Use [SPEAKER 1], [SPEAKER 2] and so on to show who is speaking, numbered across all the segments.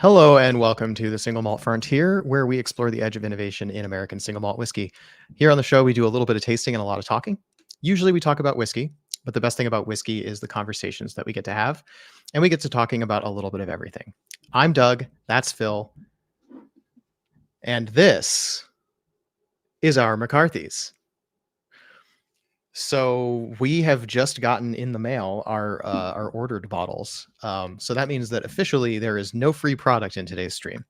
[SPEAKER 1] Hello and welcome to the Single Malt Frontier, where we explore the edge of innovation in American single malt whiskey. Here on the show, we do a little bit of tasting and a lot of talking. Usually we talk about whiskey, but the best thing about whiskey is the conversations that we get to have, and we get to talking about a little bit of everything. I'm Doug, that's Phil, and this is our McCarthy's. So we have just gotten in the mail our ordered bottles. So that means that officially there is no free product in today's stream.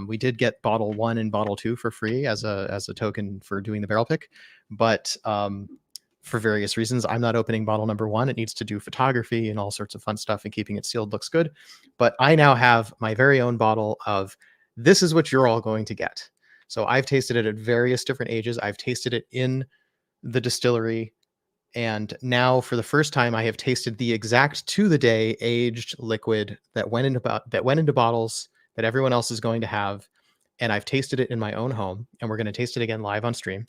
[SPEAKER 1] We did get bottle 1 and bottle 2 for free as a token for doing the barrel pick, but for various reasons, I'm not opening bottle number 1. It needs to do photography and all sorts of fun stuff, and keeping it sealed looks good. But I now have my very own bottle of this is what you're all going to get. So I've tasted it at various different ages. I've tasted it in the distillery, and now for the first time I have tasted the exact to the day aged liquid that went into bottles that everyone else is going to have, and I've tasted it in my own home, and we're going to taste it again live on stream.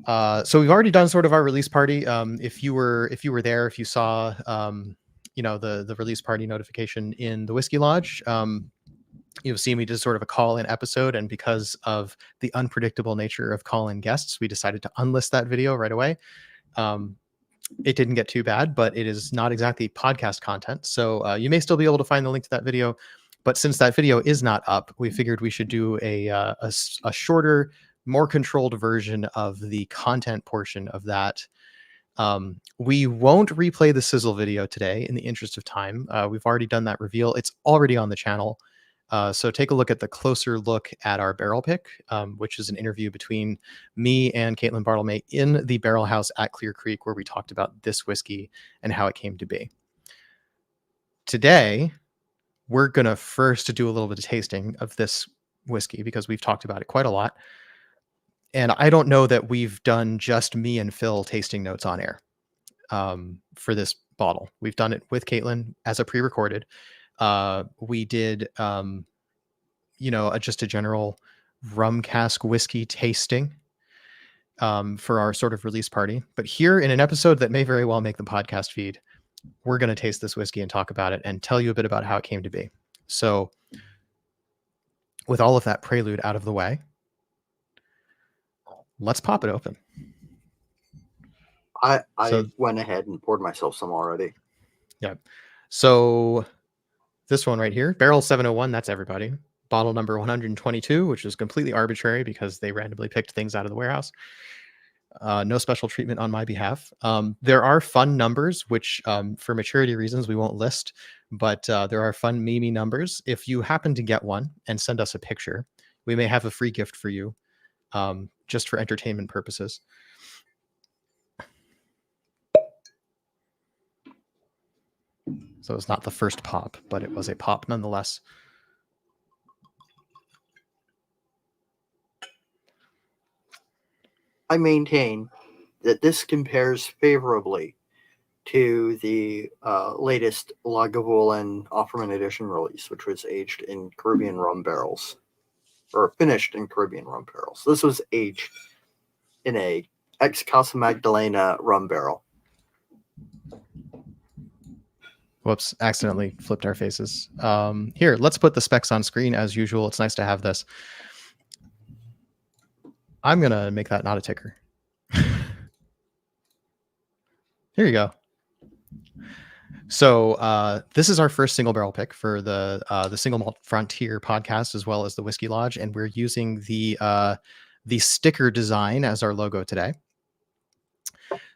[SPEAKER 1] So we've already done sort of our release party. If you were there, if you saw the release party notification in the Whiskey Lodge, you've seen we did sort of a call-in episode, and because of the unpredictable nature of call-in guests, we decided to unlist that video right away. It didn't get too bad, but it is not exactly podcast content, so you may still be able to find the link to that video. But since that video is not up, we figured we should do a shorter, more controlled version of the content portion of that. We won't replay the sizzle video today in the interest of time. We've already done that reveal. It's already on the channel. So take a look at the closer look at our barrel pick, which is an interview between me and Caitlin Bartlemay in the barrel house at Clear Creek, where we talked about this whiskey and how it came to be. Today, we're going to first do a little bit of tasting of this whiskey because we've talked about it quite a lot. And I don't know that we've done just me and Phil tasting notes on air for this bottle. We've done it with Caitlin as a pre-recorded. We did, just a general rum cask whiskey tasting for our sort of release party. But here in an episode that may very well make the podcast feed, we're going to taste this whiskey and talk about it and tell you a bit about how it came to be. So with all of that prelude out of the way, let's pop it open.
[SPEAKER 2] I went ahead and poured myself some already.
[SPEAKER 1] Yeah. So this one right here, barrel 701, that's everybody. Bottle number 122, which is completely arbitrary because they randomly picked things out of the warehouse. No special treatment on my behalf. There are fun numbers, which for maturity reasons we won't list, but there are fun meme numbers. If you happen to get one and send us a picture, we may have a free gift for you, just for entertainment purposes. So it's not the first pop, but it was a pop nonetheless.
[SPEAKER 2] I maintain that this compares favorably to the latest Lagavulin Offerman Edition release, which was aged in Caribbean rum barrels, or finished in Caribbean rum barrels. This was aged in a ex-Casa Magdalena rum barrel.
[SPEAKER 1] Whoops, accidentally flipped our faces. Here, let's put the specs on screen as usual. It's nice to have this. I'm going to make that not a ticker. Here you go. So this is our first single barrel pick for the Single Malt Frontier podcast, as well as the Whiskey Lodge, and we're using the sticker design as our logo today.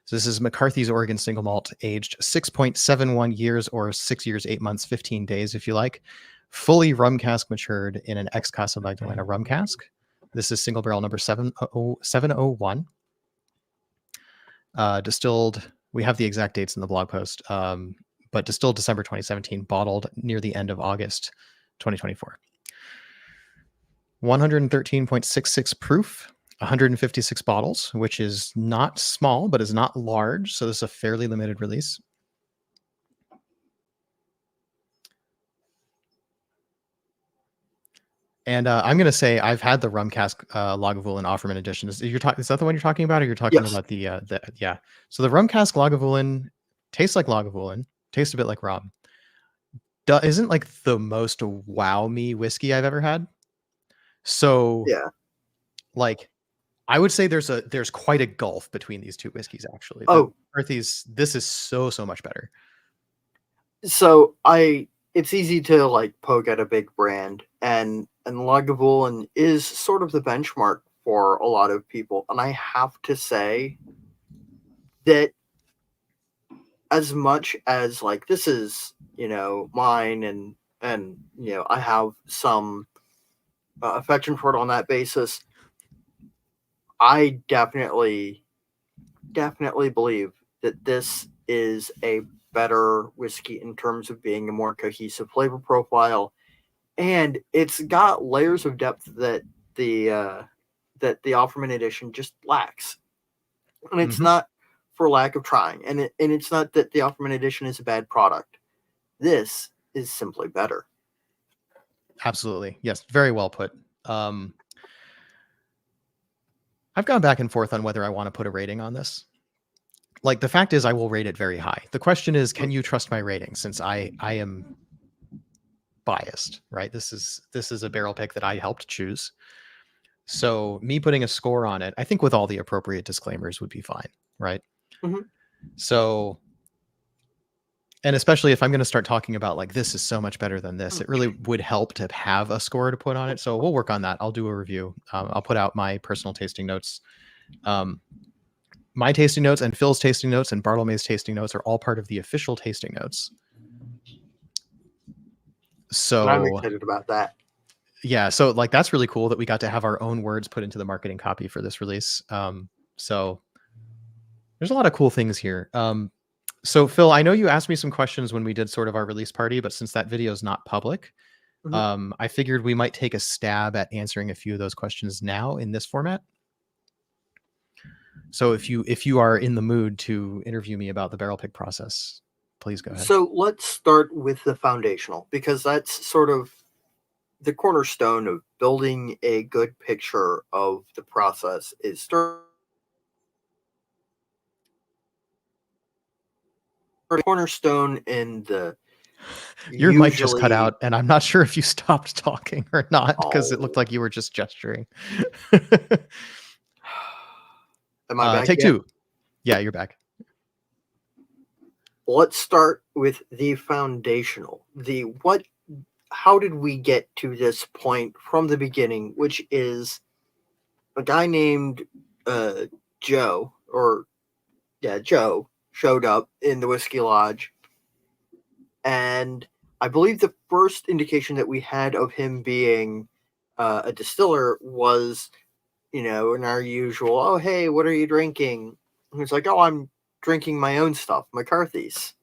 [SPEAKER 1] So this is McCarthy's Oregon Single Malt, aged 6.71 years or 6 years, 8 months, 15 days, if you like. Fully rum cask matured in an ex-Casa Magdalena Rum Cask. This is single barrel number 701. Distilled, we have the exact dates in the blog post, but distilled December 2017, bottled near the end of August 2024. 113.66 proof. 156 bottles, which is not small, but is not large. So this is a fairly limited release. And I'm going to say I've had the rum cask Lagavulin Offerman edition. Is that the one you're talking about, or you're talking about the yeah? So the rum cask Lagavulin tastes like Lagavulin, tastes a bit like rum, isn't like the most wow me whiskey I've ever had. So
[SPEAKER 2] Yeah.
[SPEAKER 1] like I would say there's quite a gulf between these two whiskeys actually. The
[SPEAKER 2] Oh,
[SPEAKER 1] McCarthy's, this is so much better.
[SPEAKER 2] so it's easy to like poke at a big brand, and Lagavulin is sort of the benchmark for a lot of people. And I have to say that as much as like this is, mine, and I have some affection for it on that basis, I definitely believe that this is a better whiskey in terms of being a more cohesive flavor profile, and it's got layers of depth that the Offerman edition just lacks. And it's
[SPEAKER 1] Hmm.
[SPEAKER 2] not for lack of trying, and it's not that the Offerman edition is a bad product. This is simply better.
[SPEAKER 1] Absolutely. Yes, very well put. I've gone back and forth on whether I want to put a rating on this. Like the fact is I will rate it very high. The question is, can you trust my rating, since I am biased, right? This is a barrel pick that I helped choose. So me putting a score on it, I think with all the appropriate disclaimers would be fine, right?
[SPEAKER 2] Mhm.
[SPEAKER 1] So, and especially if I'm going to start talking about like this is so much better than this, it really would help to have a score to put on it. So we'll work on that. I'll do a review. I'll put out my personal tasting notes. Um, my tasting notes and Phil's tasting notes and Bartolomew's tasting notes are all part of the official tasting notes.
[SPEAKER 2] And I'm
[SPEAKER 1] So
[SPEAKER 2] excited about that.
[SPEAKER 1] yeah, so like that's really cool that we got to have our own words put into the marketing copy for this release. So there's a lot of cool things here. So Phil, I know you asked me some questions when we did sort of our release party, but since that video is not public,
[SPEAKER 2] Mhm.
[SPEAKER 1] I figured we might take a stab at answering a few of those questions now in this format. So if you are in the mood to interview me about the barrel pick process, please go ahead.
[SPEAKER 2] So let's start with the foundational, because that's sort of the cornerstone of building a good picture of the process is cornerstone in the
[SPEAKER 1] Your mic just cut
[SPEAKER 2] usually.
[SPEAKER 1] out, and I'm not sure if you stopped talking or not because it looked
[SPEAKER 2] Oh,
[SPEAKER 1] like you were just gesturing.
[SPEAKER 2] am I back
[SPEAKER 1] Take
[SPEAKER 2] yet?
[SPEAKER 1] two. Yeah, you're back.
[SPEAKER 2] Let's start with the foundational. The what How did we get to this point from the beginning, which is a guy named uh Joe, or yeah, Joe showed up in the Whiskey Lodge, and I believe the first indication that we had of him being a distiller was, in our usual, oh, hey, what are you drinking? And he's like, oh, I'm drinking my own stuff, McCarthy's.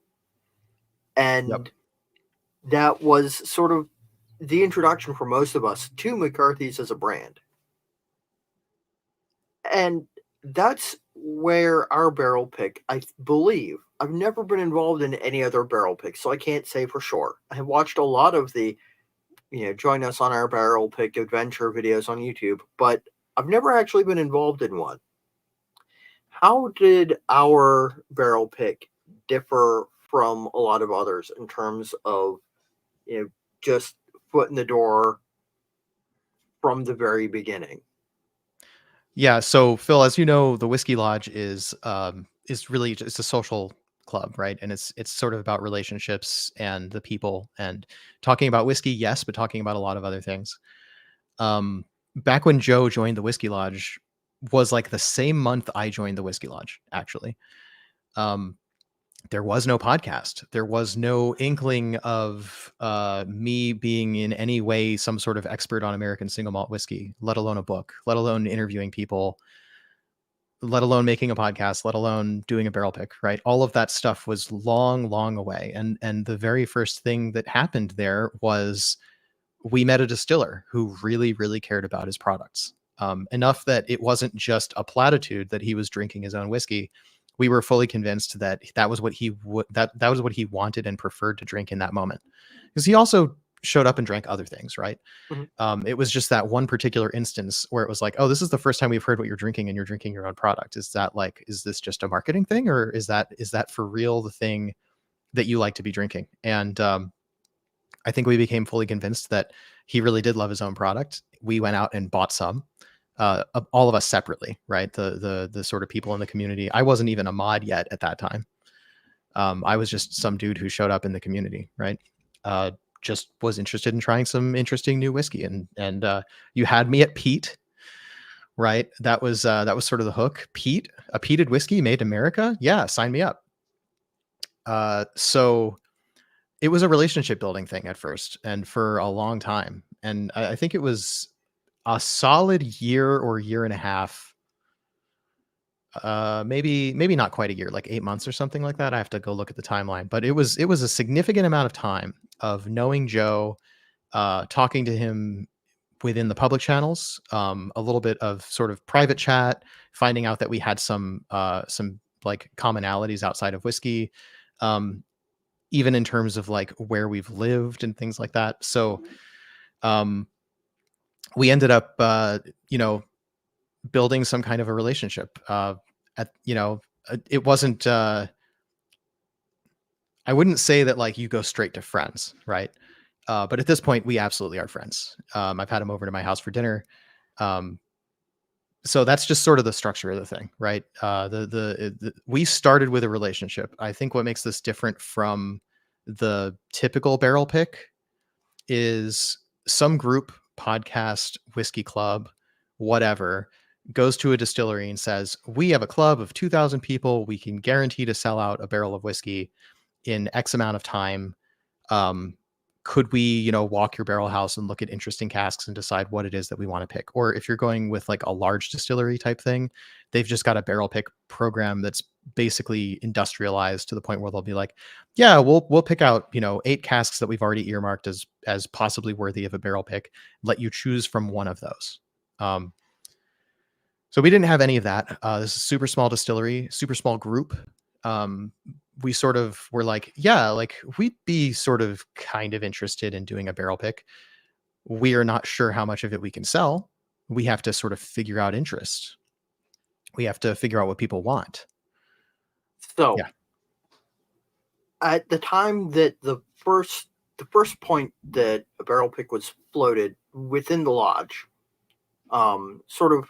[SPEAKER 1] Yep.
[SPEAKER 2] And that was sort of the introduction for most of us to McCarthy's as a brand. And that's where our barrel pick, I believe, I've never been involved in any other barrel pick, so I can't say for sure. I have watched a lot of the, join us on our barrel pick adventure videos on YouTube, but I've never actually been involved in one. How did our barrel pick differ from a lot of others in terms of, just foot in the door from the very beginning?
[SPEAKER 1] Yeah. So Phil, as you know, the Whiskey Lodge is really just a social club, right? And it's sort of about relationships and the people and talking about whiskey, yes, but talking about a lot of other things. Back when Joe joined the Whiskey Lodge was like the same month I joined the Whiskey Lodge, actually. Um, there was no podcast. There was no inkling of me being in any way some sort of expert on American single malt whiskey, let alone a book, let alone interviewing people, let alone making a podcast, let alone doing a barrel pick, right? All of that stuff was long away. And the very first thing that happened there was we met a distiller who really cared about his products. Enough that it wasn't just a platitude that he was drinking his own whiskey. We were fully convinced that that was what he would that was what he wanted and preferred to drink in that moment. Because he also showed up and drank other things, right?
[SPEAKER 2] Mhm.
[SPEAKER 1] It was just that one particular instance where it was like, oh, this is the first time we've heard what you're drinking and you're drinking your own product. Is that like, is this just a marketing thing, or is that for real the thing that you like to be drinking? And I think we became fully convinced that he really did love his own product. We went out and bought some, all of us separately, right? The sort of people in the community. I wasn't even a mod yet at that time. I was just some dude who showed up in the community, right? Just was interested in trying some interesting new whiskey, and you had me at Pete, right? That was sort of the hook. Pete, a peated whiskey made in America. Yeah, sign me up. So it was a relationship building thing at first, and for a long time. And I think it was a solid year or year and a half. Maybe not quite a year, like 8 months or something like that. I have to go look at the timeline, but it was a significant amount of time of knowing Joe, talking to him within the public channels, a little bit of sort of private chat, finding out that we had some like commonalities outside of whiskey, even in terms of like where we've lived and things like that. So we ended up, building some kind of a relationship. It wasn't. I wouldn't say that like you go straight to friends, right? But at this point, we absolutely are friends. I've had him over to my house for dinner. So that's just sort of the structure of the thing, right? We started with a relationship. I think what makes this different from the typical barrel pick is some group, podcast, whiskey club, whatever, goes to a distillery and says, we have a club of 2,000 people. We can guarantee to sell out a barrel of whiskey in X amount of time. Could we, walk your barrel house and look at interesting casks and decide what it is that we want to pick? Or if you're going with like a large distillery type thing, they've just got a barrel pick program that's basically industrialized to the point where they'll be like, yeah, we'll pick out, 8 casks that we've already earmarked as possibly worthy of a barrel pick, let you choose from one of those. So we didn't have any of that. This is a super small distillery, super small group. We sort of were like, yeah, like we'd be sort of kind of interested in doing a barrel pick. We are not sure how much of it we can sell. We have to sort of figure out interest. We have to figure out what people want.
[SPEAKER 2] So
[SPEAKER 1] Yeah.
[SPEAKER 2] at the time that the first point that a barrel pick was floated within the lodge, sort of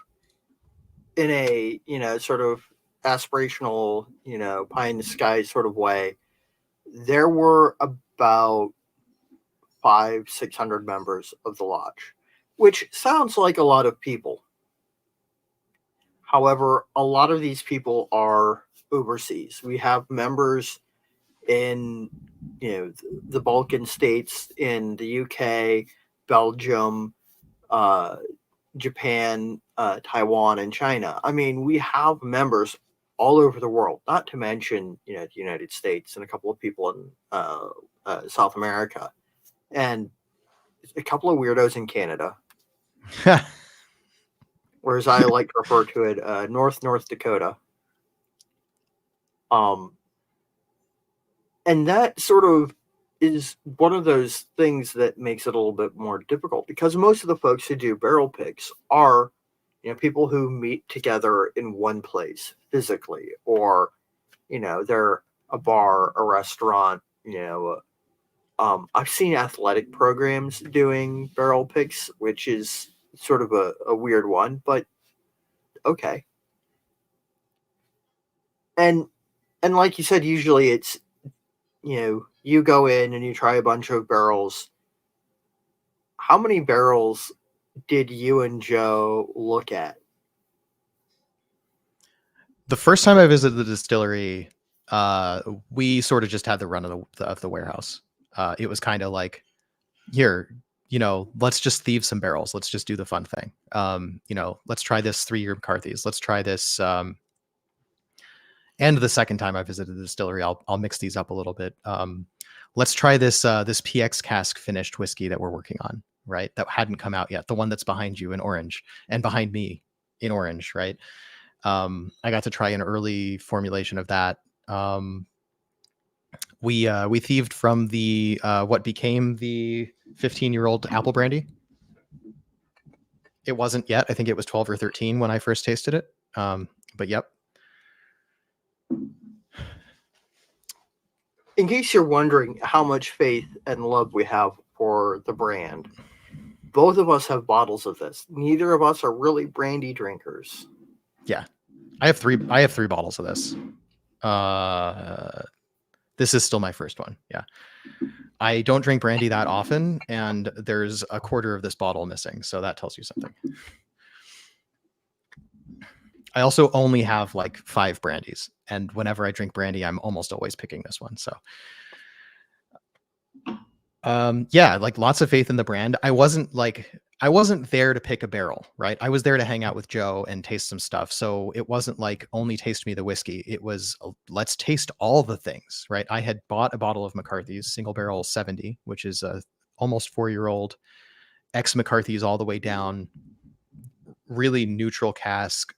[SPEAKER 2] in a sort of aspirational, pie in the sky sort of way, there were about 500-600 members of the lodge, which sounds like a lot of people. However, a lot of these people are overseas. We have members in the Balkan states, in the UK, Belgium, Japan, Taiwan, and China. I mean, we have members all over the world, not to mention the United States and a couple of people in South America, and a couple of weirdos in Canada. Whereas I like to refer to it North Dakota. And that sort of is one of those things that makes it a little bit more difficult, because most of the folks who do barrel picks are people who meet together in one place physically, or they're a bar, a restaurant. I've seen athletic programs doing barrel picks, which is sort of a weird one, but okay. And like you said, usually it's you go in and you try a bunch of barrels. How many barrels did you and Joe look at?
[SPEAKER 1] The first time I visited the distillery, we sort of just had the run of the warehouse. It was kind of like, here, let's just thieve some barrels. Let's just do the fun thing. Let's try this 3-year McCarthy's. Let's try this. And the second time I visited the distillery, I'll mix these up a little bit. Let's try this PX cask finished whiskey that we're working on, right? That hadn't come out yet. The one that's behind you in orange and behind me in orange, right? I got to try an early formulation of that. We thieved from the what became the 15-year-old apple brandy. It wasn't yet. I think it was 12 or 13 when I first tasted it. But yep.
[SPEAKER 2] In case you're wondering how much faith and love we have for the brand. Both of us have bottles of this. Neither of us are really brandy drinkers.
[SPEAKER 1] Yeah, I have three bottles of this. This is still my first one. Yeah, I don't drink brandy that often, and there's a quarter of this bottle missing, so that tells you something. I also only have like 5 brandies, and whenever I drink brandy, I'm almost always picking this one. So, yeah, like lots of faith in the brand. I wasn't there to pick a barrel, right? I was there to hang out with Joe and taste some stuff. So it wasn't like only taste me the whiskey. It was let's taste all the things, right? I had bought a bottle of McCarthy's single barrel 70, which is a almost 4-year-old ex-McCarthy's all the way down, really neutral cask,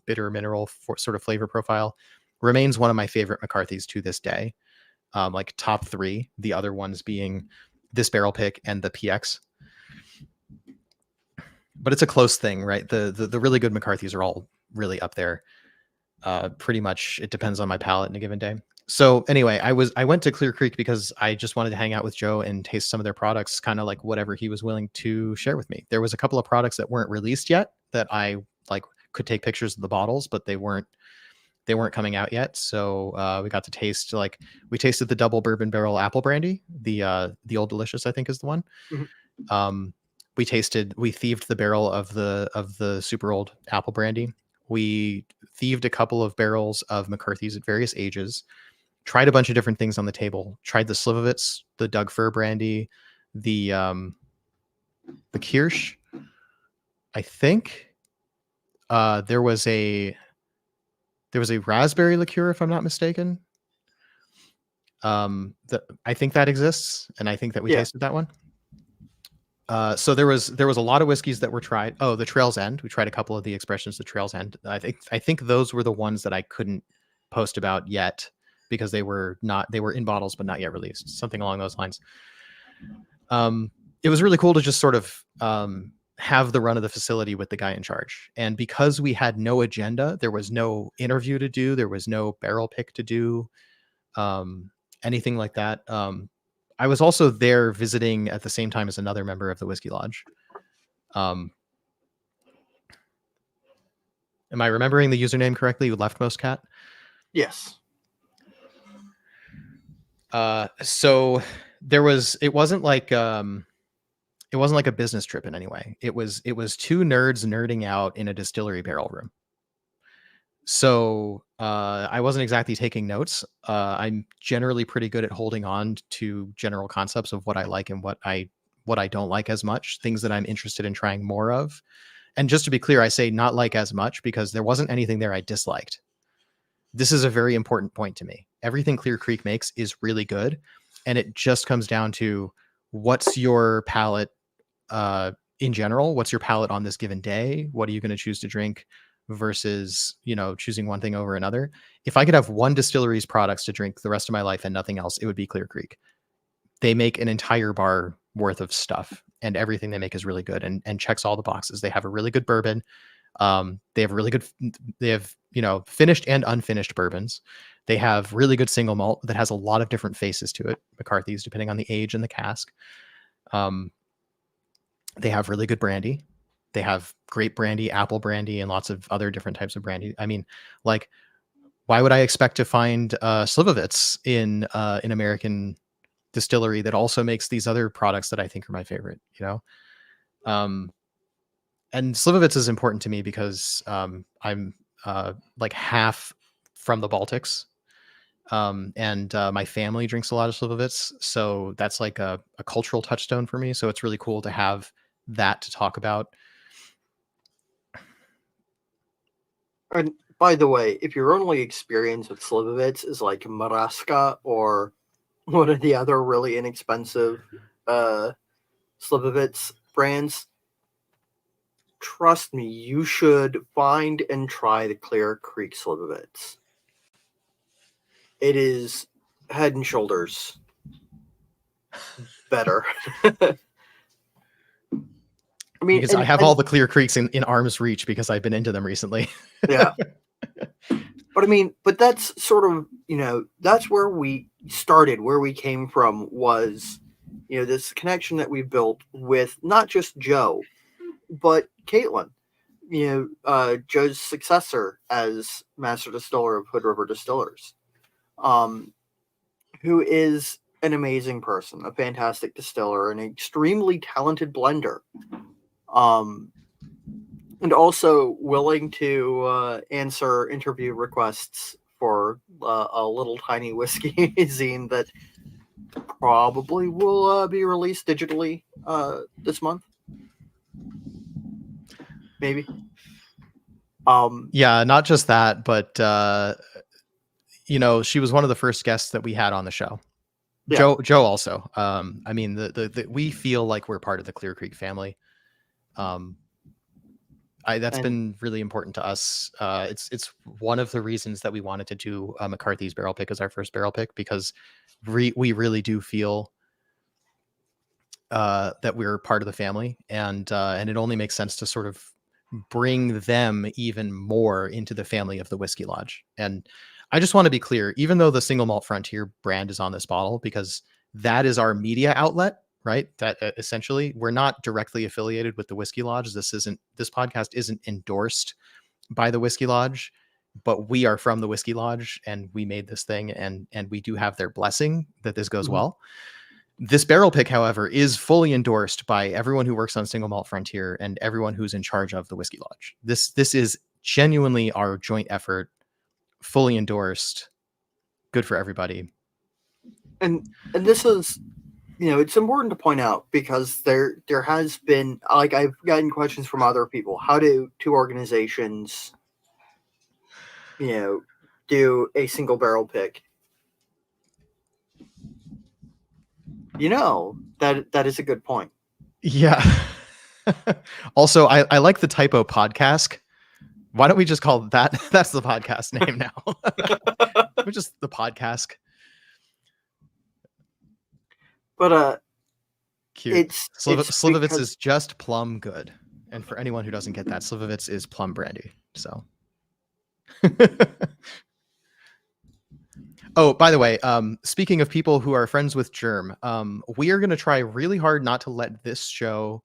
[SPEAKER 1] bitter mineral sort of flavor profile. Remains one of my favorite McCarthy's to this day. Like top 3, the other ones being this barrel pick and the PX. But it's a close thing, right? The really good McCarthy's are all really up there. Pretty much it depends on my palate in a given day. So anyway, I went to Clear Creek because I just wanted to hang out with Joe and taste some of their products, kind of like whatever he was willing to share with me. There was a couple of products that weren't released yet that I like could take pictures of the bottles, but they weren't coming out yet. So we got to taste, like we tasted the double bourbon barrel apple brandy, the Old Delicious, I think is the one. Mm-hmm. We thieved the barrel of the super old apple brandy. We thieved a couple of barrels of McCarthy's at various ages, tried a bunch of different things on the table, tried the Slivovitz, the Doug Fir brandy, the Kirsch. I think there was a raspberry liqueur, if I'm not mistaken. I think that exists, and I think that we tasted that one. So there was a lot of whiskeys that were tried. Oh, the Trail's End. We tried a couple of the expressions, the Trail's End. I think those were the ones that I couldn't post about yet because they were in bottles but not yet released. Something along those lines. It was really cool to just sort of have the run of the facility with the guy in charge. And because we had no agenda, there was no interview to do, there was no barrel pick to do, anything like that. I was also there visiting at the same time as another member of the Whiskey Lodge. Am I remembering the username correctly? Leftmost Cat?
[SPEAKER 2] Yes.
[SPEAKER 1] So it wasn't like a business trip in any way. It was 2 nerds nerding out in a distillery barrel room. So I wasn't exactly taking notes. I'm generally pretty good at holding on to general concepts of what I like and what I don't like as much, things that I'm interested in trying more of. And just to be clear, I say not like as much because there wasn't anything there I disliked. This is a very important point to me. Everything Clear Creek makes is really good. And it just comes down to what's your palate in general? What's your palate on this given day? What are you going to choose to drink versus, choosing one thing over another? If I could have one distillery's products to drink the rest of my life and nothing else, it would be Clear Creek. They make an entire bar worth of stuff and everything they make is really good and checks all the boxes. They have a really good bourbon. They have finished and unfinished bourbons. They have really good single malt that has a lot of different faces to it, McCarthy's, depending on the age and the cask. They have really good brandy. They have grape brandy, apple brandy, and lots of other different types of brandy. I mean, like, why would I expect to find Slivovitz in an American distillery that also makes these other products that I think are my favorite, and Slivovitz is important to me because I'm like half from the Baltics, and my family drinks a lot of Slivovitz, so that's like a cultural touchstone for me. So it's really cool to have that to talk about.
[SPEAKER 2] And by the way, if your only experience with Slivovitz is like Maraska or one of the other really inexpensive Slivovitz brands, trust me, you should find and try the Clear Creek Slivovitz. It is head and shoulders better. I mean,
[SPEAKER 1] because I have all the Clear Creeks in arm's reach because I've been into them recently.
[SPEAKER 2] Yeah. But that's sort of, that's where we started, where we came from was this connection that we built with not just Joe, but Caitlin, Joe's successor as master distiller of Hood River Distillers, who is an amazing person, a fantastic distiller, an extremely talented blender, and also willing to answer interview requests for a little tiny whiskey zine that probably will be released digitally this month, maybe.
[SPEAKER 1] Yeah, not just that, but she was one of the first guests that we had on the show.
[SPEAKER 2] Yeah.
[SPEAKER 1] Joe also. I mean, the we feel like we're part of the Clear Creek family. That's been really important to us. It's one of the reasons that we wanted to do McCarthy's barrel pick as our first barrel pick, because we really do feel that we're part of the family, and it only makes sense to sort of bring them even more into the family of the Whiskey Lodge. And I just want to be clear, even though the Single Malt Frontier brand is on this bottle, because that is our media outlet, right? That essentially we're not directly affiliated with the Whiskey Lodge. This podcast isn't endorsed by the Whiskey Lodge, but we are from the Whiskey Lodge and we made this thing, and we do have their blessing that this goes well. This barrel pick, however, is fully endorsed by everyone who works on Single Malt Frontier and everyone who's in charge of the Whiskey Lodge. This is genuinely our joint effort, fully endorsed, good for everybody.
[SPEAKER 2] And this is, it's important to point out, because there has been, like, I've gotten questions from other people. How do two organizations, do a single barrel pick? That is a good point.
[SPEAKER 1] Yeah. Also, I like the typo podcast. Why don't we just call that? That's the podcast name now. We're just the podcast.
[SPEAKER 2] But
[SPEAKER 1] cute. Slivovitz is just plum good. And for anyone who doesn't get that, Slivovitz is plum brandy. So. Oh, by the way, speaking of people who are friends with Germ, we are going to try really hard not to let this show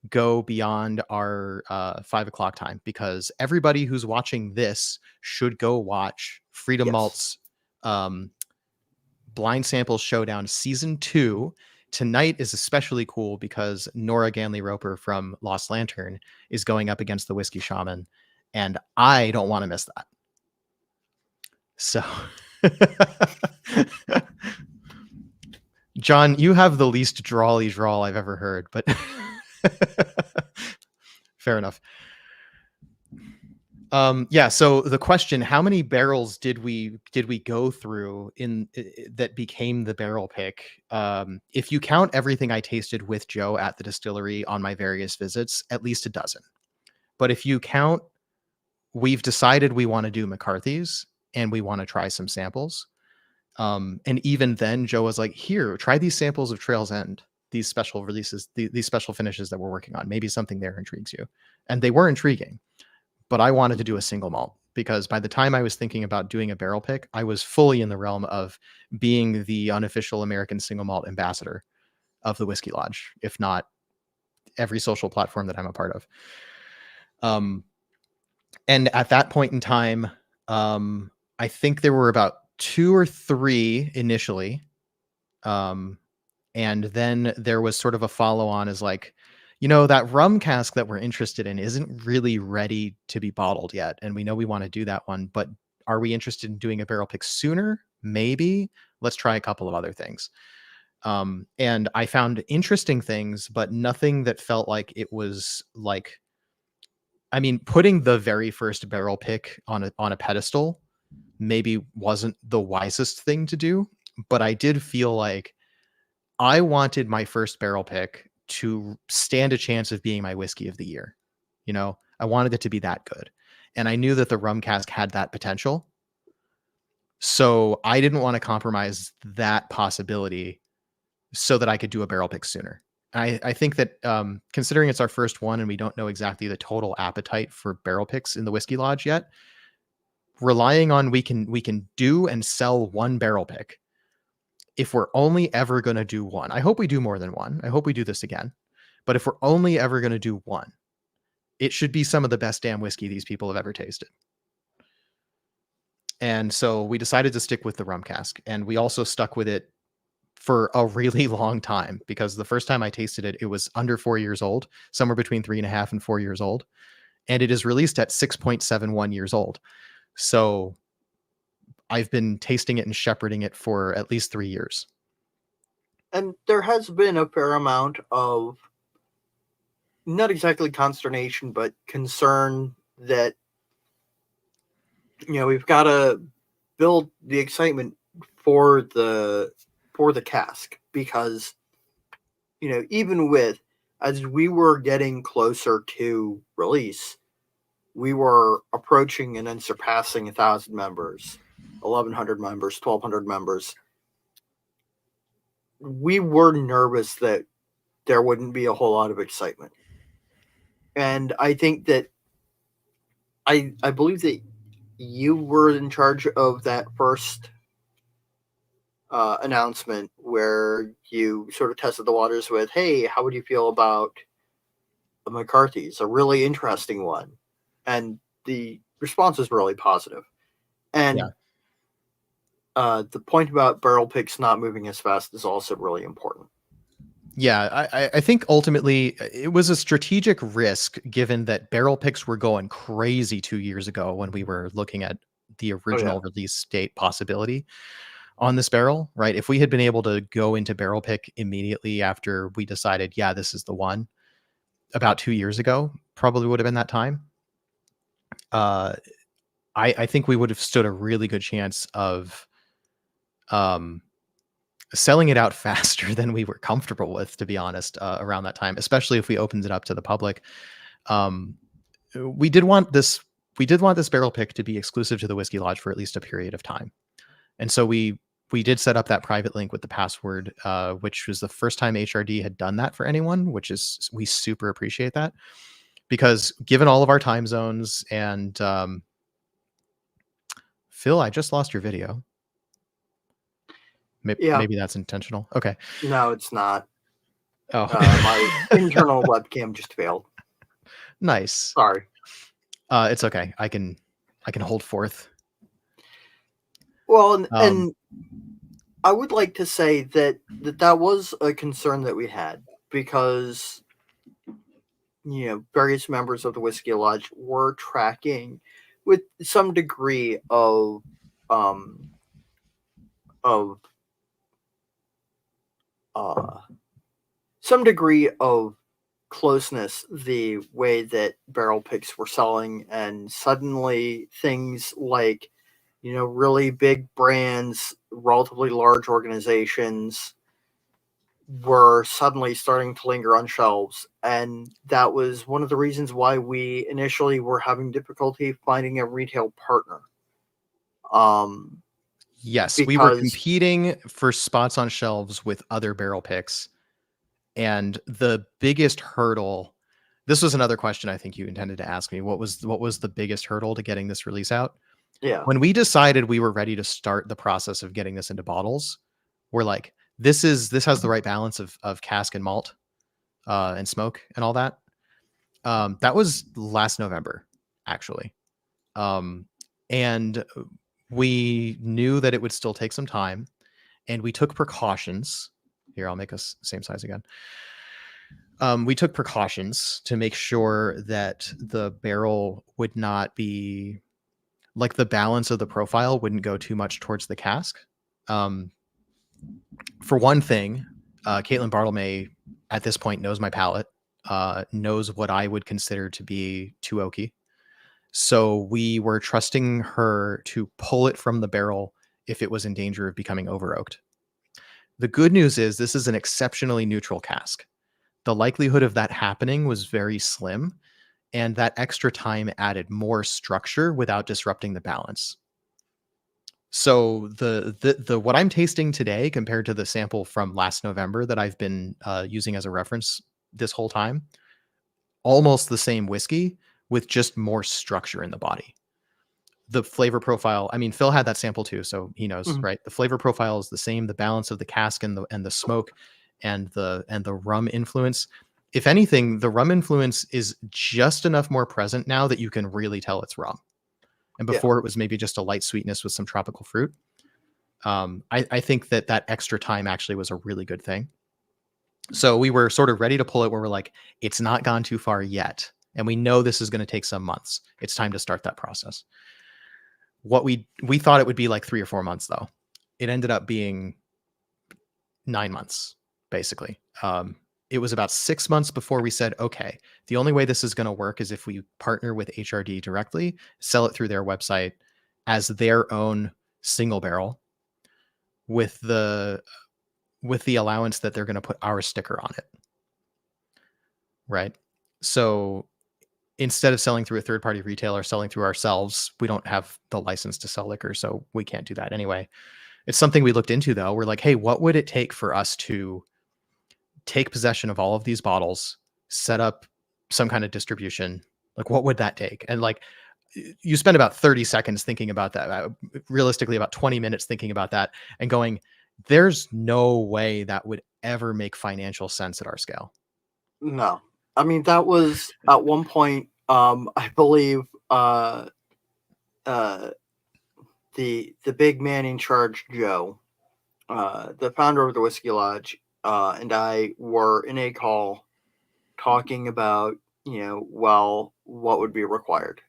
[SPEAKER 1] go beyond our 5 o'clock time, because everybody who's watching this should go watch Freedom Malt's Blind Samples Showdown Season 2. Tonight is especially cool because Nora Ganley Roper from Lost Lantern is going up against the Whiskey Shaman, and I don't want to miss that. So, John, you have the least drawly drawl I've ever heard, but fair enough. Yeah, so the question, how many barrels did we go through in that became the barrel pick? If you count everything I tasted with Joe at the distillery on my various visits, at least a dozen. But if you count, we've decided we want to do McCarthy's and we want to try some samples. And even then Joe was like, here, try these samples of Trail's End, these special releases, these special finishes that we're working on. Maybe something there intrigues you. And they were intriguing. But I wanted to do a single malt, because by the time I was thinking about doing a barrel pick, I was fully in the realm of being the unofficial American single malt ambassador of the Whiskey Lodge, if not every social platform that I'm a part of. And at that point in time, I think there were about 2 or 3 initially. And then there was sort of a follow on as like, that rum cask that we're interested in isn't really ready to be bottled yet. And we know we want to do that one, but are we interested in doing a barrel pick sooner? Maybe. Let's try a couple of other things. And I found interesting things, but nothing that felt like it was like, I mean, putting the very first barrel pick on a pedestal maybe wasn't the wisest thing to do, but I did feel like I wanted my first barrel pick to stand a chance of being my whiskey of the year. I wanted it to be that good. And I knew that the rum cask had that potential. So I didn't want to compromise that possibility so that I could do a barrel pick sooner. I think that considering it's our first one and we don't know exactly the total appetite for barrel picks in the Whiskey Lodge yet, relying on we can do and sell one barrel pick if we're only ever going to do one, I hope we do more than one. I hope we do this again. But if we're only ever going to do one, it should be some of the best damn whiskey these people have ever tasted. And so we decided to stick with the rum cask, and we also stuck with it for a really long time, because the first time I tasted it, it was under 4 years old, somewhere between 3.5 and 4 years old. And it is released at 6.71 years old. So I've been tasting it and shepherding it for at least 3 years.
[SPEAKER 2] And there has been a fair amount of, not exactly consternation, but concern that, we've got to build the excitement for the cask, because even with, as we were getting closer to release, we were approaching and then surpassing 1,000 members, 1,100 members, 1,200 members. We were nervous that there wouldn't be a whole lot of excitement. And I think that I believe that you were in charge of that first announcement, where you sort of tested the waters with, hey, how would you feel about McCarthy's? A really interesting one. And the response was really positive. And the point about barrel picks not moving as fast is also really important.
[SPEAKER 1] Yeah, I think ultimately it was a strategic risk, given that barrel picks were going crazy 2 years ago when we were looking at the original release date possibility on this barrel, right? If we had been able to go into barrel pick immediately after we decided, yeah, this is the one, about 2 years ago, probably would have been that time. I think we would have stood a really good chance of selling it out faster than we were comfortable with, to be honest, around that time, especially if we opened it up to the public. We did want this barrel pick to be exclusive to the Whiskey Lodge for at least a period of time. And so we did set up that private link with the password, which was the first time HRD had done that for anyone, which is, we super appreciate that, because given all of our time zones and Phil, I just lost your video. Maybe that's intentional. Okay.
[SPEAKER 2] No, it's not.
[SPEAKER 1] Oh,
[SPEAKER 2] my internal webcam just failed.
[SPEAKER 1] Nice.
[SPEAKER 2] Sorry.
[SPEAKER 1] It's okay. I can hold forth.
[SPEAKER 2] Well, and I would like to say that was a concern that we had, because various members of the Whiskey Lodge were tracking with some degree of closeness the way that barrel picks were selling, and suddenly things like really big brands, relatively large organizations were suddenly starting to linger on shelves. And that was one of the reasons why we initially were having difficulty finding a retail partner.
[SPEAKER 1] Yes, we were competing for spots on shelves with other barrel picks. And the biggest hurdle, this was another question I think you intended to ask me. What was the biggest hurdle to getting this release out?
[SPEAKER 2] Yeah.
[SPEAKER 1] When we decided we were ready to start the process of getting this into bottles, we're like, this has the right balance of cask and malt and smoke and all that. That was last November, actually. And we knew that it would still take some time, and we took precautions. Here, I'll make us same size again. We took precautions to make sure that the barrel would not be, like, the balance of the profile wouldn't go too much towards the cask. For one thing, Caitlin Bartlemay at this point knows my palate, knows what I would consider to be too oaky. So we were trusting her to pull it from the barrel if it was in danger of becoming over oaked. The good news is this is an exceptionally neutral cask. The likelihood of that happening was very slim, and that extra time added more structure without disrupting the balance. So the what I'm tasting today compared to the sample from last November that I've been using as a reference this whole time, almost the same whiskey with just more structure in the body. the flavor profile, I mean, Phil had that sample too, so he knows,
[SPEAKER 2] Mhm.
[SPEAKER 1] right? The flavor profile is the same, the balance of the cask and the smoke and the rum influence. If anything, the rum influence is just enough more present now that you can really tell it's rum. And
[SPEAKER 2] Yeah.
[SPEAKER 1] before it was maybe just a light sweetness with some tropical fruit. I think that extra time actually was a really good thing. So we were sort of ready to pull it where we're like, it's not gone too far yet. And we know this is going to take some months. It's time to start that process. What we thought it would be like 3 or 4 months though. It ended up being 9 months, basically. It was about 6 months before we said, okay, the only way this is going to work is if we partner with HRD directly, sell it through their website as their own single barrel with the allowance that they're going to put our sticker on it. Right. So instead of selling through a third party retailer, selling through ourselves, we don't have the license to sell liquor. So we can't do that anyway. It's something we looked into though. We're like, hey, what would it take for us to take possession of all of these bottles, set up some kind of distribution? Like, what would that take? And like, you spend about 30 seconds thinking about that, realistically about 20 minutes thinking about that and going, there's no way that would ever make financial sense at our scale.
[SPEAKER 2] No. I mean, that was at one point, I believe, the big man in charge, Joe, the founder of the Whiskey Lodge, and I were in a call talking about, well, what would be required.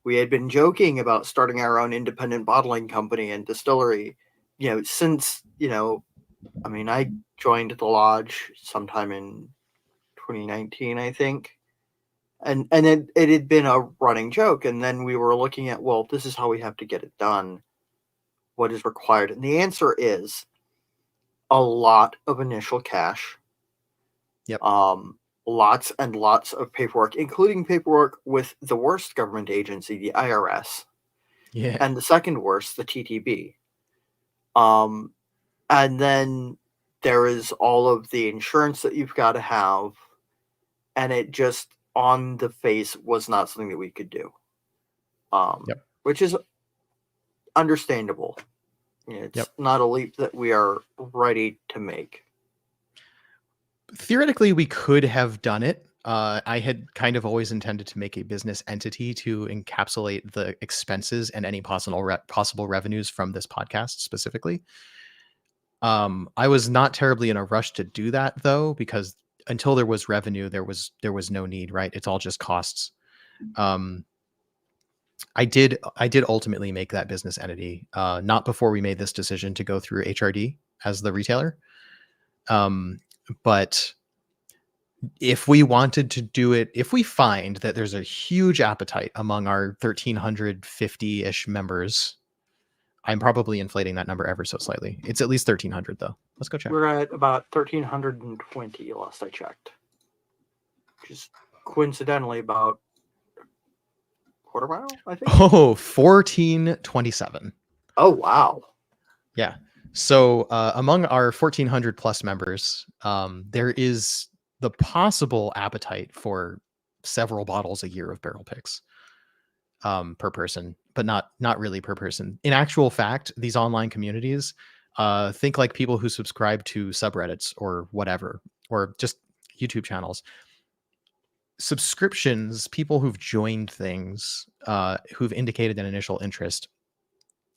[SPEAKER 2] We had been joking about starting our own independent bottling company and distillery, since, I mean, I joined the lodge sometime in 2019, I think. And it had been a running joke. And then we were looking at, well, this is how we have to get it done. What is required? And the answer is a lot of initial cash.
[SPEAKER 1] Yep.
[SPEAKER 2] Lots and lots of paperwork, including paperwork with the worst government agency, the IRS.
[SPEAKER 1] Yeah.
[SPEAKER 2] And the second worst, the TTB. And then there is all of the insurance that you've got to have. And it just, on the face, was not something that we could do.
[SPEAKER 1] Yep.
[SPEAKER 2] Which is understandable. It's not a leap that we are ready to make.
[SPEAKER 1] Theoretically, we could have done it. I had kind of always intended to make a business entity to encapsulate the expenses and any possible revenues from this podcast specifically. I was not terribly in a rush to do that though, because until there was revenue, there was no need, right? It's all just costs. I did ultimately make that business entity, not before we made this decision to go through HRD as the retailer. But if we wanted to do it, if we find that there's a huge appetite among our 1,350-ish members, I'm probably inflating that number ever so slightly. It's at least 1,300 though. Let's go check.
[SPEAKER 2] We're at about 1,320 last I checked, which is coincidentally about quarter mile, I think.
[SPEAKER 1] Oh, 1,427.
[SPEAKER 2] Oh, wow.
[SPEAKER 1] Yeah. So among our 1,400 plus members, there is the possible appetite for several bottles a year of barrel picks per person, but not really per person. In actual fact, these online communities, think like people who subscribe to subreddits or whatever, or just YouTube channels. Subscriptions, people who've joined things, who've indicated an initial interest,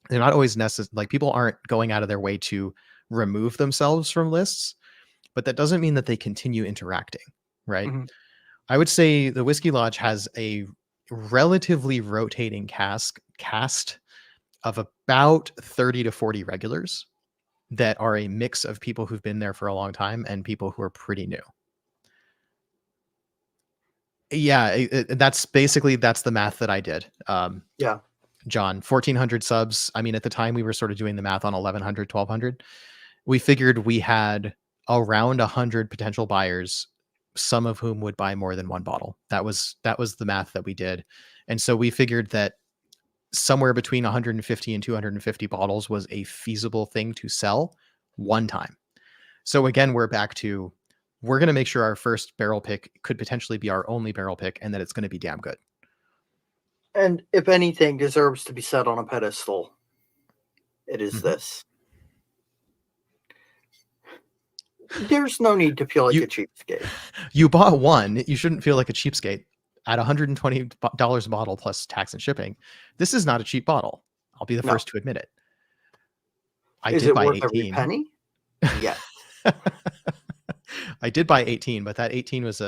[SPEAKER 1] they're not always necessary. Like, people aren't going out of their way to remove themselves from lists, but that doesn't mean that they continue interacting, right?
[SPEAKER 2] Mm-hmm.
[SPEAKER 1] I would say the Whiskey Lodge has a relatively rotating cast of about 30 to 40 regulars that are a mix of people who've been there for a long time and people who are pretty new. Yeah, that's the math that I did.
[SPEAKER 2] Yeah.
[SPEAKER 1] John, 1,400 subs. I mean, at the time we were sort of doing the math on 1,100, 1,200. We figured we had around 100 potential buyers, some of whom would buy more than one bottle. That was the math that we did. And so we figured that somewhere between 150 and 250 bottles was a feasible thing to sell one time. So again, we're back to, we're going to make sure our first barrel pick could potentially be our only barrel pick and that it's going to be damn good.
[SPEAKER 2] And if anything deserves to be set on a pedestal, it is
[SPEAKER 1] Mhm.
[SPEAKER 2] this. There's no need to feel like
[SPEAKER 1] You
[SPEAKER 2] a cheapskate.
[SPEAKER 1] you bought one. You shouldn't feel like a cheapskate. At $120 a bottle plus tax and shipping, this is not a cheap bottle. I'll be the
[SPEAKER 2] No.
[SPEAKER 1] first to admit it. I
[SPEAKER 2] Is
[SPEAKER 1] did
[SPEAKER 2] it
[SPEAKER 1] buy
[SPEAKER 2] worth every
[SPEAKER 1] 18.
[SPEAKER 2] penny? Yes.
[SPEAKER 1] I did buy 18, but that 18 it's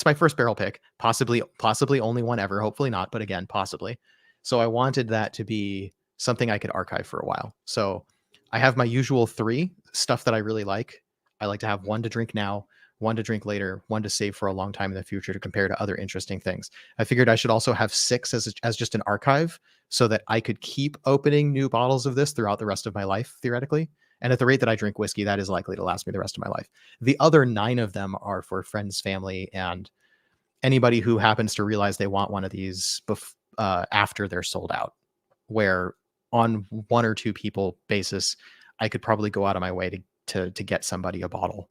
[SPEAKER 1] my first barrel pick, possibly only one ever, hopefully not, but again, possibly. So I wanted that to be something I could archive for a while. So I have my usual 3 stuff that I really like. I like to have one to drink now, one to drink later, one to save for a long time in the future to compare to other interesting things. I figured I should also have 6 as just an archive so that I could keep opening new bottles of this throughout the rest of my life, theoretically. And at the rate that I drink whiskey, that is likely to last me the rest of my life. The other 9 of them are for friends, family, and anybody who happens to realize they want one of these after they're sold out. Where on 1 or 2 people basis, I could probably go out of my way to get somebody a bottle.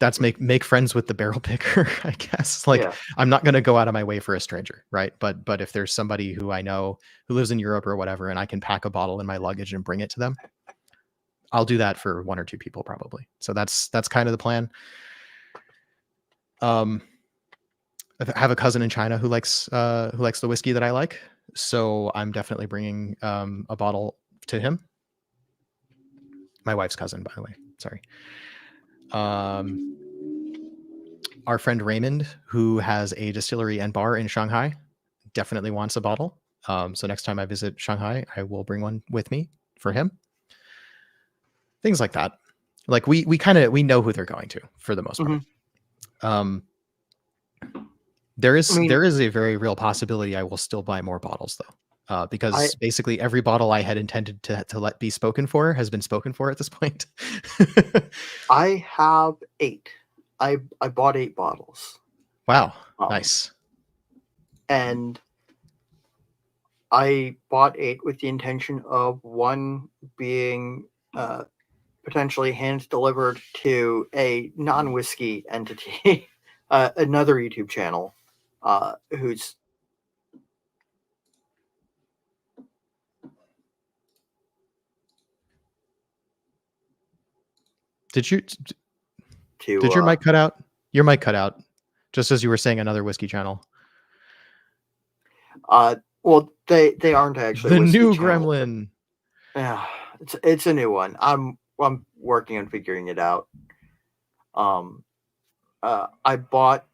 [SPEAKER 1] That's make friends with the barrel picker, I guess. Like,
[SPEAKER 2] Yeah.
[SPEAKER 1] I'm not going to go out of my way for a stranger, right? But if there's somebody who I know who lives in Europe or whatever, and I can pack a bottle in my luggage and bring it to them, I'll do that for 1 or 2 people probably. So that's kind of the plan. I have a cousin in China who likes the whiskey that I like, so I'm definitely bringing a bottle to him. My wife's cousin, by the way. Sorry. Our friend Raymond, who has a distillery and bar in Shanghai, definitely wants a bottle. So next time I visit Shanghai, I will bring one with me for him. Things like that. Like we know who they're going to for the most part.
[SPEAKER 2] Mhm.
[SPEAKER 1] There
[SPEAKER 2] I mean,
[SPEAKER 1] is a very real possibility I will still buy more bottles though,
[SPEAKER 2] I
[SPEAKER 1] because basically every bottle I had intended to let be spoken for has been spoken for at this point.
[SPEAKER 2] I have 8. I bought 8 bottles.
[SPEAKER 1] Wow,
[SPEAKER 2] Um,
[SPEAKER 1] nice.
[SPEAKER 2] and I bought 8 with the intention of one being potentially hand delivered to a non-whiskey entity, another YouTube channel, who's
[SPEAKER 1] Did you
[SPEAKER 2] to
[SPEAKER 1] did your mic cut out? Your mic cut out just as you were saying another whiskey channel.
[SPEAKER 2] well, they aren't actually
[SPEAKER 1] The
[SPEAKER 2] whiskey
[SPEAKER 1] new
[SPEAKER 2] channel.
[SPEAKER 1] gremlin.
[SPEAKER 2] Yeah, it's a new one. I'm working on figuring it out. I bought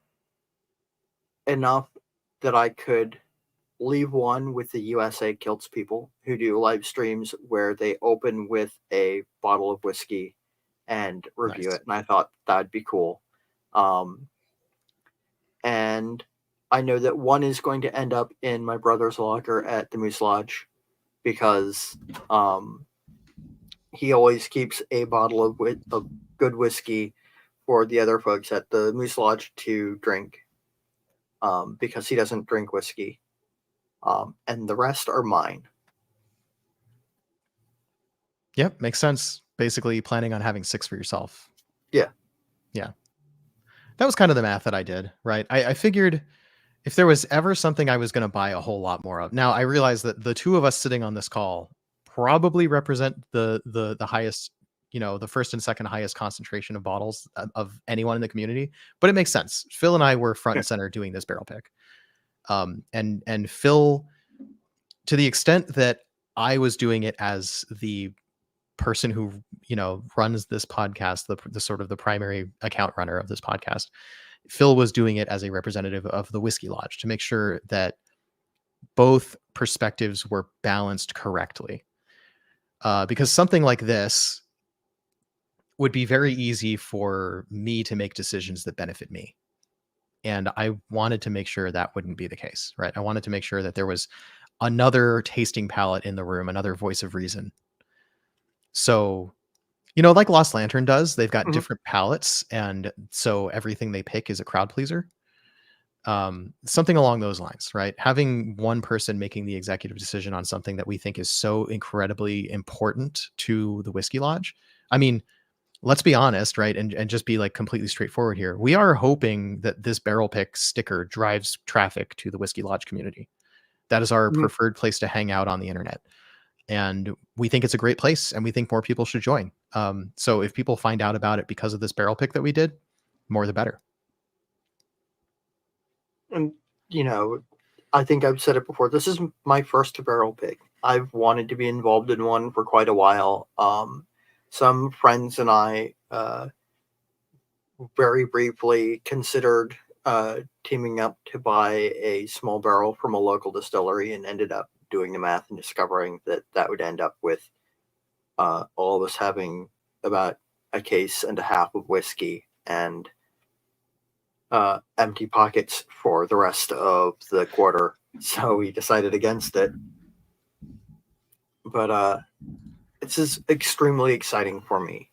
[SPEAKER 2] enough that I could leave one with the USA Kilts people who do live streams where they open with a bottle of whiskey and review
[SPEAKER 1] Nice.
[SPEAKER 2] it. And I thought that'd be cool. And I know that one is going to end up in my brother's locker at the Moose Lodge because he always keeps a bottle of good whiskey for the other folks at the Moose Lodge to drink because he doesn't drink whiskey. And the rest are mine.
[SPEAKER 1] Yep, makes sense. Basically planning on having 6 for yourself.
[SPEAKER 2] Yeah.
[SPEAKER 1] Yeah. That was kind of the math that I did, right? I figured if there was ever something I was going to buy a whole lot more of. Now, I realize that the 2 of us sitting on this call probably represent the highest, the first and second highest concentration of bottles of anyone in the community, but it makes sense. Phil and I were front and center doing this barrel pick. And Phil, to the extent that I was doing it as the person who runs this podcast, the sort of the primary account runner of this podcast, Phil was doing it as a representative of the Whiskey Lodge to make sure that both perspectives were balanced correctly, because something like this would be very easy for me to make decisions that benefit me, and I wanted to make sure that wouldn't be the case, right? I wanted to make sure that there was another tasting palette in the room, another voice of reason. So, like Lost Lantern does, they've got different palettes, and so everything they pick is a crowd pleaser. Something along those lines, right? Having one person making the executive decision on something that we think is so incredibly important to the Whiskey Lodge. I mean, let's be honest, right? And just be like completely straightforward here. We are hoping that this barrel pick sticker drives traffic to the Whiskey Lodge community. That is our
[SPEAKER 2] Mhm.
[SPEAKER 1] preferred place to hang out on the internet. And we think it's a great place and we think more people should join. So if people find out about it because of this barrel pick that we did, more the better.
[SPEAKER 2] And, you know, I think I've said it before. This is my first barrel pick. I've wanted to be involved in one for quite a while. Some friends and I very briefly considered teaming up to buy a small barrel from a local distillery and ended up doing the math and discovering that that would end up with all of us having about a case and a half of whiskey and empty pockets for the rest of the quarter. So we decided against it. But this is extremely exciting for me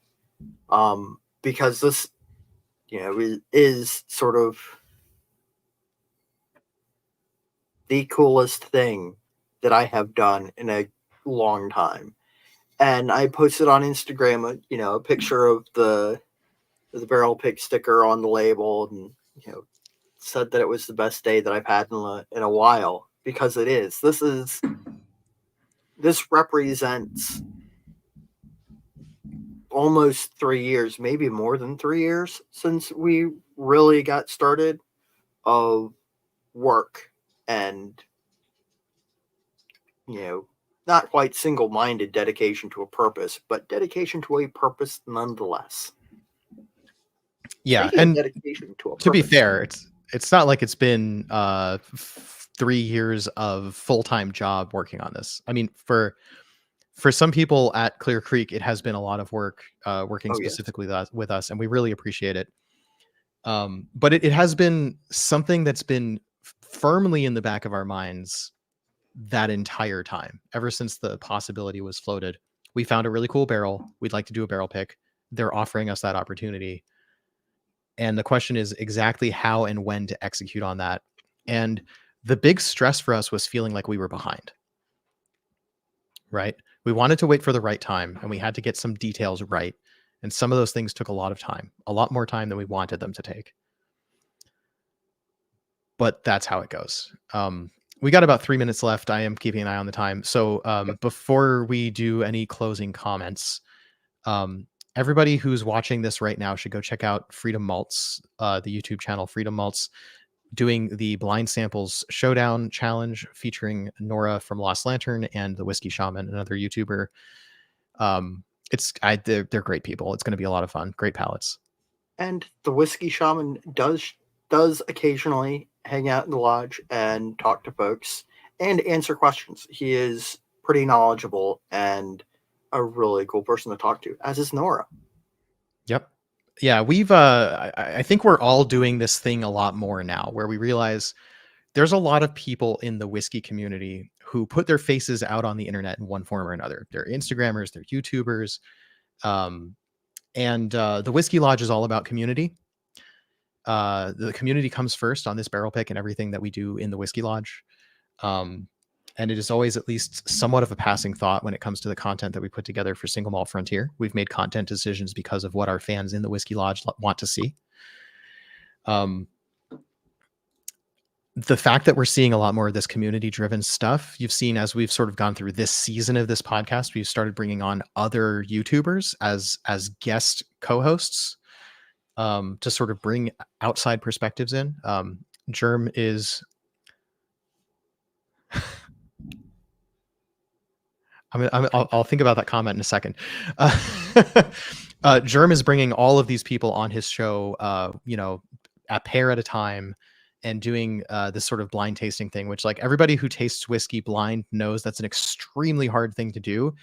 [SPEAKER 2] because this, is sort of the coolest thing that I have done in a long time. And I posted on Instagram, a picture of the barrel pick sticker on the label, and said that it was the best day that I've had in a while, because it is. This represents almost 3 years, maybe more than 3 years, since we really got started of work and not quite single-minded dedication to a purpose, but dedication to a purpose nonetheless.
[SPEAKER 1] Yeah.
[SPEAKER 2] Speaking of
[SPEAKER 1] And
[SPEAKER 2] dedication to a
[SPEAKER 1] to be
[SPEAKER 2] purpose,
[SPEAKER 1] fair, it's not like it's been 3 years of full-time job working on this. I mean, for some people at Clear Creek, it has been a lot of work working
[SPEAKER 2] oh yes,
[SPEAKER 1] specifically with us, and we really appreciate it. But it has been something that's been firmly in the back of our minds that entire time, ever since the possibility was floated. We found a really cool barrel. We'd like to do a barrel pick. They're offering us that opportunity. And the question is exactly how and when to execute on that. And the big stress for us was feeling like we were behind, right? We wanted to wait for the right time and we had to get some details right. And some of those things took a lot of time, a lot more time than we wanted them to take. But that's how it goes. We got about 3 minutes left. I am keeping an eye on the time. So before we do any closing comments, everybody who's watching this right now should go check out Freedom Malts, the YouTube channel Freedom Malts, doing the Blind Samples Showdown Challenge featuring Nora from Lost Lantern and the Whiskey Shaman, another YouTuber. They're great people. It's going to be a lot of fun. Great palates.
[SPEAKER 2] and the Whiskey Shaman does occasionally hang out in the lodge and talk to folks and answer questions. He is pretty knowledgeable and a really cool person to talk to, as is Nora.
[SPEAKER 1] Yep. Yeah, we've I think we're all doing this thing a lot more now, where we realize there's a lot of people in the whiskey community who put their faces out on the internet in one form or another. They're Instagrammers, they're YouTubers. And the Whiskey Lodge is all about community. The community comes first on this barrel pick and everything that we do in the Whiskey Lodge. And it is always at least somewhat of a passing thought when it comes to the content that we put together for Single Malt Frontier. We've made content decisions because of what our fans in the Whiskey Lodge want to see. The fact that we're seeing a lot more of this community driven stuff, you've seen as we've sort of gone through this season of this podcast, we've started bringing on other YouTubers as guest co-hosts to sort of bring outside perspectives in. Germ is I'll think about that comment in a second. Germ is bringing all of these people on his show, a pair at a time, and doing this sort of blind tasting thing, which, like, everybody who tastes whiskey blind knows that's an extremely hard thing to do.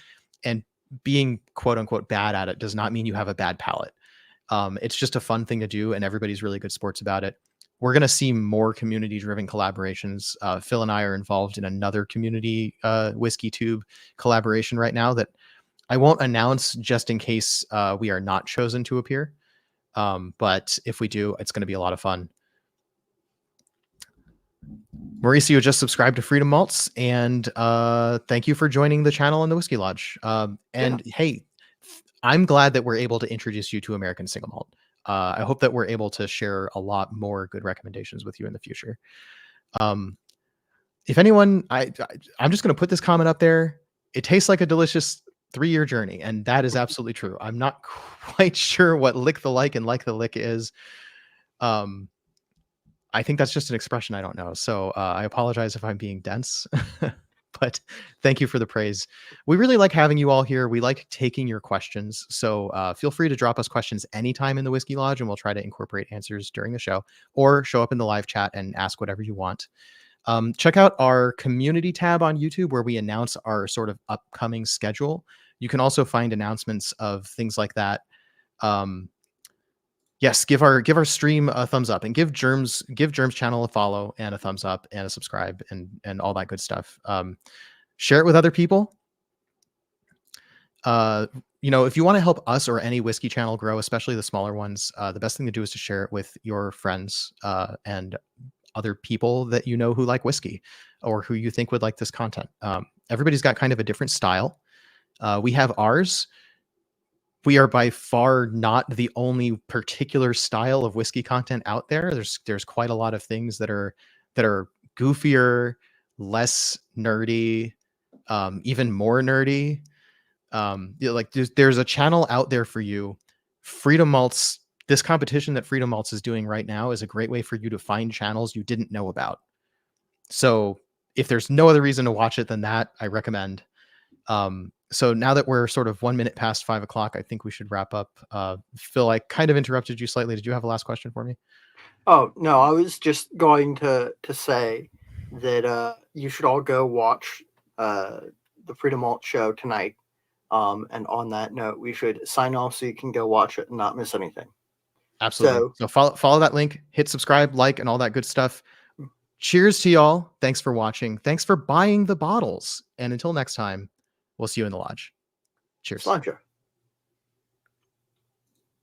[SPEAKER 1] And being quote unquote bad at it does not mean you have a bad palate. It's just a fun thing to do, and everybody's really good sports about it. We're going to see more community-driven collaborations. Phil and I are involved in another community whiskey tube collaboration right now that I won't announce, just in case we are not chosen to appear. But if we do, it's going to be a lot of fun. Mauricio just subscribed to Freedom Malts, and thank you for joining the channel in the Whiskey Lodge. Hey, I'm glad that we're able to introduce you to American Single Malt. I hope that we're able to share a lot more good recommendations with you in the future. If anyone, I'm just going to put this comment up there. It tastes like a delicious 3-year journey, and that is absolutely true. I'm not quite sure what lick the like and like the lick is. I think that's just an expression I don't know. So I apologize if I'm being dense, but thank you for the praise. We really like having you all here. We like taking your questions. So feel free to drop us questions anytime in the Whiskey Lodge, and we'll try to incorporate answers during the show, or show up in the live chat and ask whatever you want. Check out our community tab on YouTube where we announce our sort of upcoming schedule. You can also find announcements of things like that. Yes, give our stream a thumbs up, and give Germ's channel a follow and a thumbs up and a subscribe and all that good stuff. Share it with other people. If you want to help us or any whiskey channel grow, especially the smaller ones, the best thing to do is to share it with your friends and other people that you know who like whiskey or who you think would like this content. Everybody's got kind of a different style. We have ours. We are by far not the only particular style of whiskey content out there. There's quite a lot of things that are goofier, less nerdy, even more nerdy. There's a channel out there for you. Freedom Malts, this competition that Freedom Malts is doing right now is a great way for you to find channels you didn't know about. So if there's no other reason to watch it than that, I recommend. So now that we're sort of 1 minute past 5 o'clock, I think we should wrap up. Phil, I kind of interrupted you slightly. Did you have a last question for me?
[SPEAKER 2] Oh, no, I was just going to say that you should all go watch the Freedom Malt show tonight. And on that note, we should sign off so you can go watch it and not miss anything.
[SPEAKER 1] Absolutely. So follow that link, hit subscribe, like, and all that good stuff. Cheers to y'all. Thanks for watching. Thanks for buying the bottles. And until next time, we'll see you in the lodge. Cheers.
[SPEAKER 2] Sláinte.